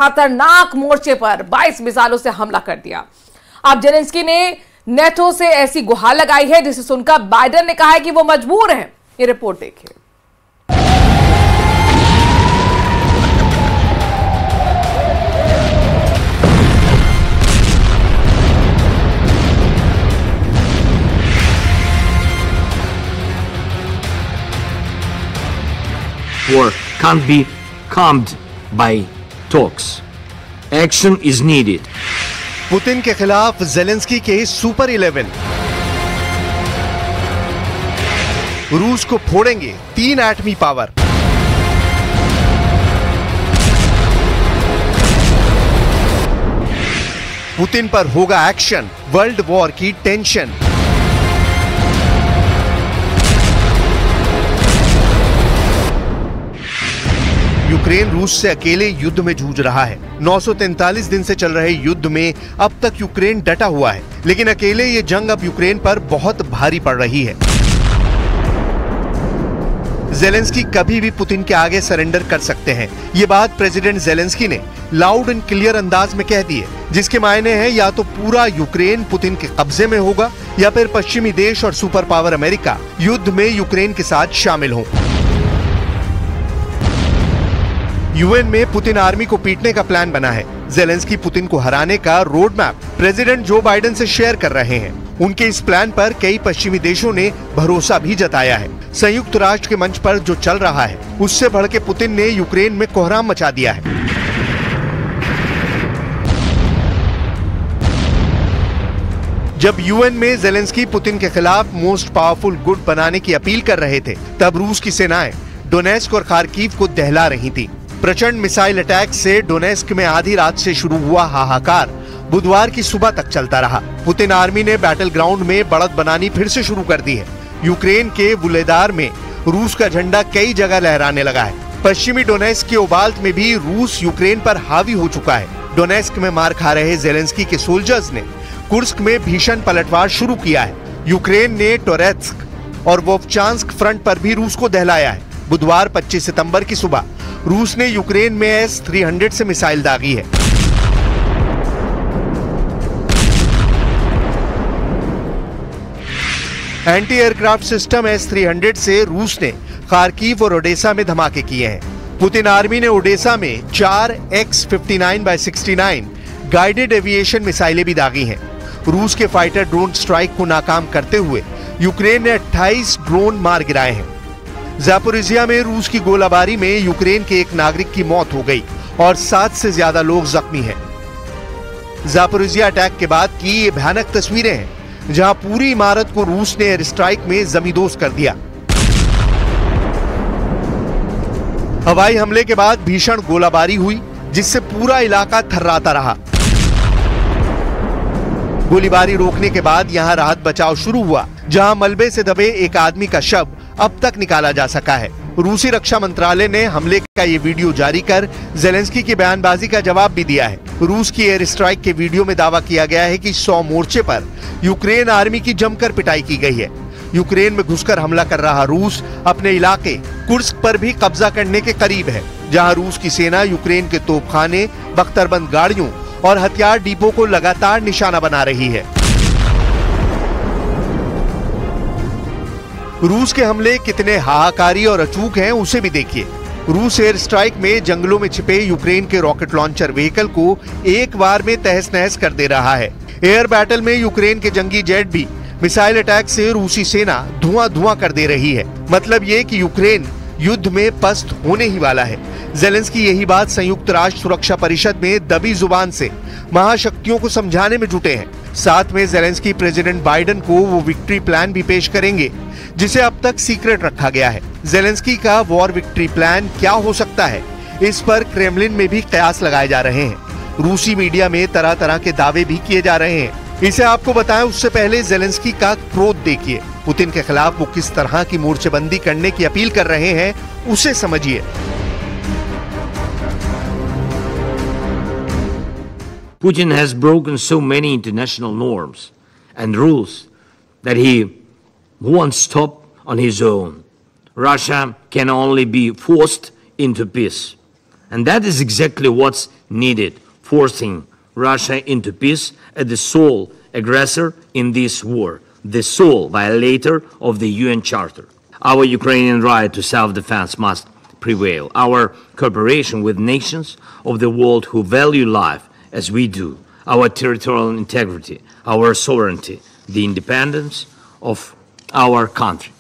खतरनाक मोर्चे पर 22 मिसाइलों से हमला कर दिया। अब जेलेंस्की ने नेटो से ऐसी गुहार लगाई है जिसे सुनकर बाइडेन ने कहा है कि वो मजबूर हैं। ये रिपोर्ट देखिए। War can't be calmed by talks. Action is needed. Putin के खिलाफ जेलेंस्की के सुपर 11। रूस को फोड़ेंगे 3 एटमी पावर। पुतिन पर होगा एक्शन, वर्ल्ड वॉर की टेंशन। यूक्रेन रूस से अकेले युद्ध में जूझ रहा है। 943 दिन से चल रहे युद्ध में अब तक यूक्रेन डटा हुआ है, लेकिन अकेले ये जंग अब यूक्रेन पर बहुत भारी पड़ रही है। जेलेंस्की कभी भी पुतिन के आगे सरेंडर कर सकते हैं। ये बात प्रेसिडेंट जेलेंस्की ने लाउड एंड क्लियर अंदाज में कह दी है, जिसके मायने हैं या तो पूरा यूक्रेन पुतिन के कब्जे में होगा या फिर पश्चिमी देश और सुपर पावर अमेरिका युद्ध में यूक्रेन के साथ शामिल हों। यूएन में पुतिन आर्मी को पीटने का प्लान बना है। जेलेंस्की पुतिन को हराने का road map president Joe Biden से शेयर कर रहे हैं। उनके इस प्लान पर कई पश्चिमी देशों ने भरोसा भी जताया है। संयुक्त राष्ट्र के मंच पर जो चल रहा है उससे बढ़ के पुतिन ने यूक्रेन में कोहराम मचा दिया है। जब यूएन में जेलेंस्की पुतिन के खिलाफ मोस्ट पावरफुल गुट बनाने की अपील कर रहे थे, तब रूस की सेनाएं डोनेस्क और खार्किव को दहला रही थी। प्रचंड मिसाइल अटैक से डोनेस्क में आधी रात से शुरू हुआ हाहाकार बुधवार की सुबह तक चलता रहा। पुतिन आर्मी ने बैटल ग्राउंड में बढ़त बनानी फिर से शुरू कर दी है। यूक्रेन के वुलेदार में रूस का झंडा कई जगह लहराने लगा है। पश्चिमी डोनेस्क के ओबाल्ट में भी रूस यूक्रेन पर हावी हो चुका है। डोनेस्क में मार खा रहे जेलेंस्की के सोल्जर्स ने कुर्स्क में भीषण पलटवार शुरू किया है। यूक्रेन ने टोरेत्स्क और वोवचांस्क फ्रंट पर भी रूस को दहलाया है। बुधवार 25 सितंबर की सुबह रूस ने यूक्रेन में S-300 से मिसाइल दागी है। एंटी एयरक्राफ्ट सिस्टम S-300 से रूस ने खार्किव और ओडेसा में धमाके किए हैं। पुतिन आर्मी ने ओडेसा में 4 X-59x69 गाइडेड एविएशन मिसाइलें भी दागी हैं। रूस के फाइटर ड्रोन स्ट्राइक को नाकाम करते हुए यूक्रेन ने 28 ड्रोन मार गिराए हैं। ज़ापोरिजिया में रूस की गोलाबारी में यूक्रेन के एक नागरिक की मौत हो गई और 7 से ज्यादा लोग जख्मी हैं। ज़ापोरिजिया अटैक के बाद की ये भयानक तस्वीरें हैं, जहां पूरी इमारत को रूस ने एयर स्ट्राइक में जमींदोज कर दिया। हवाई हमले के बाद भीषण गोलाबारी हुई, जिससे पूरा इलाका थर्राता रहा। गोलीबारी रोकने के बाद यहां राहत बचाव शुरू हुआ, जहां मलबे से दबे एक आदमी का शव अब तक निकाला जा सका है। रूसी रक्षा मंत्रालय ने हमले का ये वीडियो जारी कर जेलेंस्की की बयानबाजी का जवाब भी दिया है। रूस की एयर स्ट्राइक के वीडियो में दावा किया गया है कि 100 मोर्चे पर यूक्रेन आर्मी की जमकर पिटाई की गई है। यूक्रेन में घुसकर हमला कर रहा रूस अपने इलाके कुर्स्क पर भी कब्जा करने के करीब है, जहां रूस की सेना यूक्रेन के तोपखाने, बख्तरबंद गाड़ियों और हथियार डिपो को लगातार निशाना बना रही है। रूस के हमले कितने हाहाकारी और अचूक हैं, उसे भी देखिए। रूस एयर स्ट्राइक में जंगलों में छिपे यूक्रेन के रॉकेट लॉन्चर व्हीकल को एक बार में तहस नहस कर दे रहा है। एयर बैटल में यूक्रेन के जंगी जेट भी मिसाइल अटैक से रूसी सेना धुआं धुआं कर दे रही है। मतलब ये कि यूक्रेन युद्ध में पस्त होने ही वाला है। जेलेंस्की यही बात संयुक्त राष्ट्र सुरक्षा परिषद में दबी जुबान से महाशक्तियों को समझाने में जुटे हैं। साथ में जेलेंस्की प्रेसिडेंट बाइडेन को वो विक्ट्री प्लान भी पेश करेंगे, जिसे अब तक सीक्रेट रखा गया है। जेलेंस्की का वॉर विक्ट्री प्लान क्या हो सकता है, इस पर क्रेमलिन में भी कयास लगाए जा रहे हैं। रूसी मीडिया में तरह तरह के दावे भी किए जा रहे हैं। इसे आपको बताएं उससे पहले जेलेंस्की का क्रोध देखिए। पुतिन के खिलाफ वो किस तरह की मोर्चेबंदी करने की अपील कर रहे हैं, उसे समझिए। Putin has broken so many international norms and rules that he won't stop on his own. Russia can only be forced into peace. And that is exactly what's needed, forcing Russia into peace as the sole aggressor in this war, the sole violator of the UN Charter. Our Ukrainian right to self-defense must prevail. Our cooperation with nations of the world who value life as we do, our territorial integrity, our sovereignty, the independence of our country.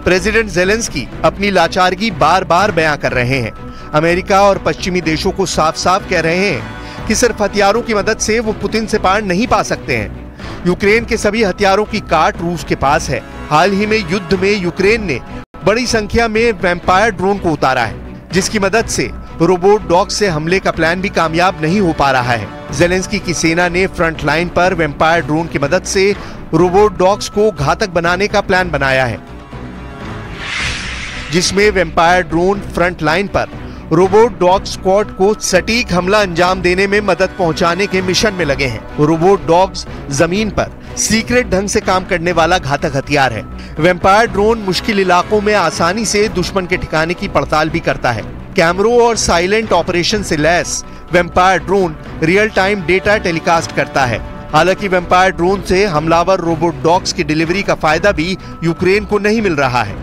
President Zelensky अपनी लाचारगी बार बार बयां कर रहे हैं। America और पश्चिमी देशों को साफ साफ कह रहे हैं कि सिर्फ हथियारों की मदद से वो पुतिन से पार नहीं पा सकते हैं। यूक्रेन के सभी हथियारों की काट रूस के पास है। हाल ही में युद्ध में यूक्रेन ने बड़ी संख्या में वैम्पायर ड्रोन को उतारा है, जिसकी मदद से रोबोट डॉग से हमले का प्लान भी कामयाब नहीं हो पा रहा है। ज़ेलेंस्की की सेना ने फ्रंट लाइन पर वैम्पायर ड्रोन की मदद से रोबोट डॉग्स को घातक बनाने का प्लान बनाया है, जिसमें वैम्पायर ड्रोन फ्रंट लाइन पर रोबोट डॉग स्क्वाड को सटीक हमला अंजाम देने में मदद पहुंचाने के मिशन में लगे हैं। रोबोट डॉग्स जमीन पर सीक्रेट ढंग से काम करने वाला घातक हथियार है। वैम्पायर ड्रोन मुश्किल इलाकों में आसानी से दुश्मन के ठिकाने की पड़ताल भी करता है। कैमरों और साइलेंट ऑपरेशन से लैस vampire drone real time data telecast करता है। हालांकि वैम्पायर ड्रोन से हमलावर रोबोट डॉग्स की डिलीवरी का फायदा भी यूक्रेन को नहीं मिल रहा है।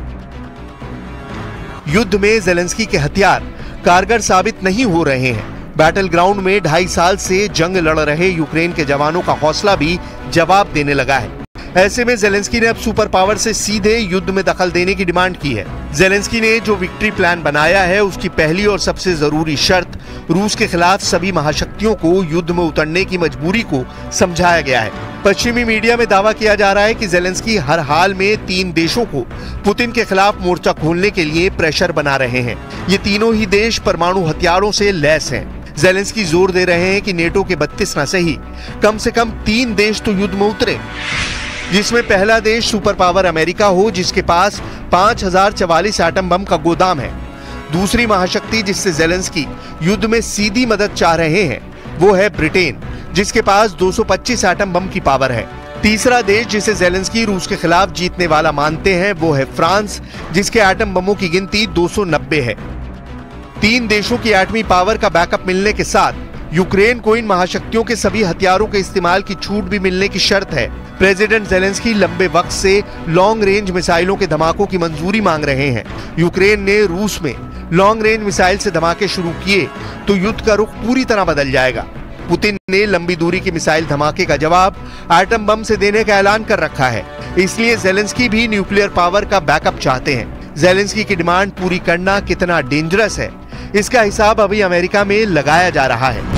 युद्ध में ज़ेलेंस्की के हथियार कारगर साबित नहीं हो रहे हैं। बैटल ग्राउंड में 2.5 साल से जंग लड़ रहे यूक्रेन के जवानों का हौसला भी जवाब देने लगा है। ऐसे में ज़ेलेंस्की ने अब सुपर पावर से सीधे युद्ध में दखल देने की डिमांड की है। ज़ेलेंस्की ने जो विक्ट्री प्लान बनाया है, उसकी पहली और सबसे जरूरी शर्त रूस के खिलाफ सभी महाशक्तियों को युद्ध में उतरने की मजबूरी को समझाया गया है। पश्चिमी मीडिया में दावा किया जा रहा है कि ज़ेलेंस्की हर हाल में 3 देशों को पुतिन के खिलाफ मोर्चा खोलने के लिए प्रेशर बना रहे हैं। ये तीनों ही देश परमाणु हथियारों से लैस हैं। ज़ेलेंस्की जोर दे रहे हैं कि नेटो के 32 न सही कम से कम 3 देश तो युद्ध में उतरे, जिसमें पहला देश सुपर पावर अमेरिका हो, जिसके पास 5044 एटम बम का गोदाम है। दूसरी महाशक्ति जिससे ज़ेलेंस्की युद्ध में सीधी मदद चाह रहे हैं वो है ब्रिटेन, जिसके पास 225 एटम बम की पावर है। तीसरा देश जिसे ज़ेलेंस्की रूस के खिलाफ जीतने वाला मानते हैं वो है फ्रांस, जिसके एटम बमों की गिनती 290 है। 3 देशों की एटमी पावर का बैकअप मिलने के साथ यूक्रेन को इन महाशक्तियों के सभी हथियारों के इस्तेमाल की छूट भी मिलने की शर्त है। प्रेसिडेंट ज़ेलेंस्की लंबे वक्त से लॉन्ग रेंज मिसाइलों के धमाकों की मंजूरी मांग रहे हैं। यूक्रेन ने रूस में लॉन्ग रेंज मिसाइल से धमाके शुरू किए तो युद्ध का रुख पूरी तरह बदल जाएगा। पुतिन ने लंबी दूरी की मिसाइल धमाके का जवाब एटम बम से देने का ऐलान कर रखा है, इसलिए ज़ेलेंस्की भी न्यूक्लियर पावर का बैकअप चाहते हैं। ज़ेलेंस्की की डिमांड पूरी करना कितना डेंजरस है, इसका हिसाब अभी अमेरिका में लगाया जा रहा है।